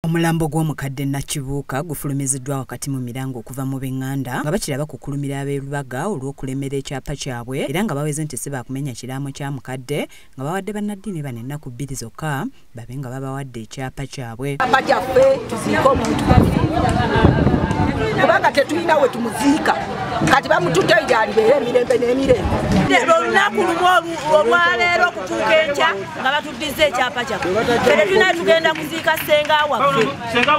Omulambo gw'omukadde Nakibuuka gufulumiziddwa wakati mu mirango okuva mu Benganda nga bakiraba kukulumira ab'erubaga olw'okulemera ekyapa kyabwe era nga baweze nti si baakumenya kiraamo kya mukadde nga bawadde bannaddiini bano ennaku 2 zokka babe nga babawadde ekyapa kyabwe. Ekyapa kyaffe tuziika omuntu kubanga tetulina we tumuziika kati bamututte ejalibeera emirembe n'emirembe. Olunaku lumu olwaleero okutuuka enkya nga batuddiza ekyapa kyaffe fere tulina tugenda kuziika ssenga waffe.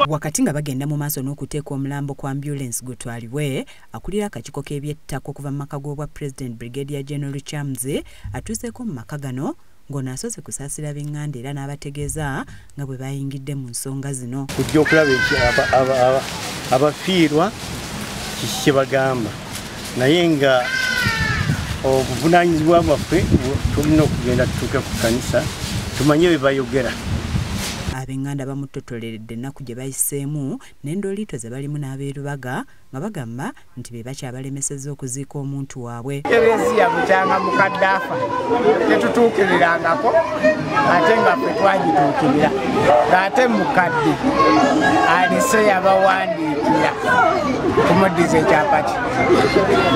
Wakati nga bagenda mu maaso n'okuteeka omulambo ku ambulance gutwalibwe, akulira akakiiko k'ebyettaka okuva mu maka g'obwa President Brigadier General Chamze atuuseeko mu maka gano ng'ono asoose kusaasira Benganda era n'abategeeza nga bwe bayingidde mu nsonga zino. Kujja okulaba abafiirwa kiki kye bagamba naye nga obuvunaanyizibwa bwaffe tulina okugenda tutuuke ku kkanisa tumanye bye bayogera. Abenganda bamutotoleredde ennaku gye bayiseemu n'endoliito ze balimu n'abeerubaga nga bagamba nti be bakyabalemesezza okuziika omuntu waabwe. Ebeesiya bukyanga mukadde afa tetutuukirirangako ate nga ffe twagituukirira ng'ate mukadde alise yabawandiikira kumuddiza ekyapa kye.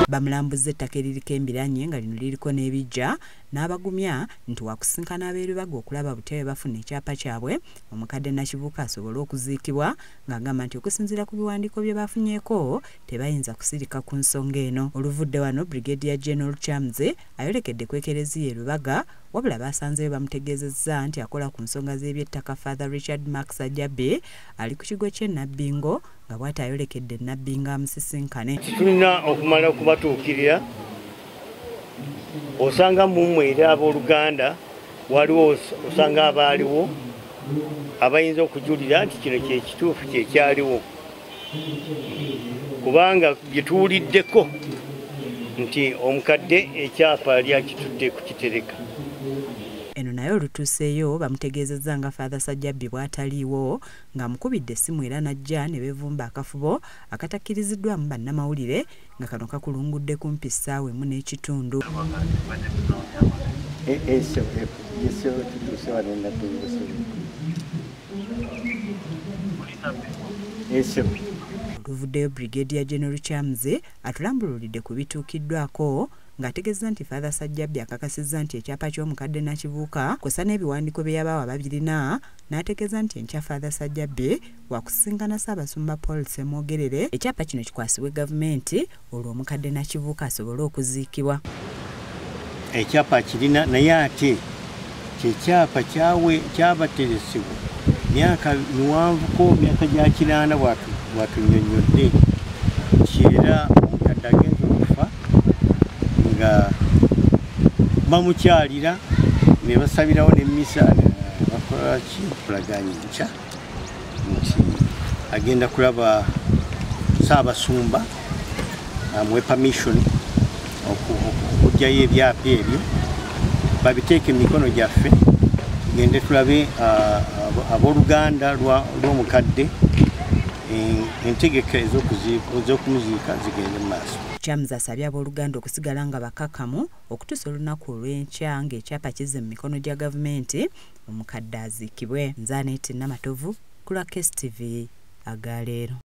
Bamulambuza ettaka eririko embiranye nga lino liriko n'ebijja n'abagumya nti wakusinkana abeerubaga okulaba butebe bafuna ekyapa kyabwe omukadde Nakibuuka asobole okuziikibwa ng'agamba nti okusinziira ku biwandiiko bye bafunyeeko tebayinza kusirika ku nsonga eno. Oluvudde wano Brigadier General Chamze ayolekedde ku ekereziya e Lubaga wabula basanzeyo bamutegeezezza nti akola ku nsonga z'ebyettaka Father Richard Mark Sajjabe ali ku kigo ky'e Nabbingo nga bw'ati ayolekedde Nabbingo amusisinkane. Tulina okumala okubatuukirira osanga mumwe era abooluganda waliwo osanga abaaliwo abayinza okujulira nti kino kyekituufu kyekyaliwo kubanga byetuwuliddeko nti omukadde ekyapa lyakitudde kukitereka. Eno naye olutuuseeyo bamutegeezezza nga Father Sajjabe bw'ataliiwo ng'amukubidde essimu era n'ajja ne beevumba akafubo akatakkiriziddwamu bannamawulire nga kano kakulungudde kumpi ssaawa 1:30. Oluvuddeyo Brigadier General Chamze atulambululidde ku bituukiddwako ng'ategeeza nti Father Sajjabe akakasizza nti ekyapa ky'omukadde Nakibuuka kw'ossa n'ebiwandiiko bye yabaawa babirina n'ategeeza nti enkya Father Sajjabe wakusisinkana Ssaabasumba Paul Ssemwogerere ekyapa kino kikwasibwe gavumenti olwo omukadde Nakibuuka asobole okuziikibwa. Ekyapa kirina naye ate kyekyapa kyabateresebwa myaka miwanvuko myaka gya kiraana bwatunyonyodde kyera omukadde agenza okufa nga bamukyalira ne basabirawo n'emmisa bakola ki kulaganya nkya nti agenda kulaba Ssaabasumba amuwe permission okugyayo ebyapa ebyo babiteeke mu mikono gyaffe tugende tulabe abooluganda lw'omukadde entegeka ez'okumuziika zigende mu maaso. Chamze asabye abooluganda okusigala nga bakakamu okutuusa olunaku olw'enkya ng'ekyapa kizze mu mikono gya gavumenti omukadde aziikibwe. Nze Anet Namatovu ku lwa KSTV Agaleero.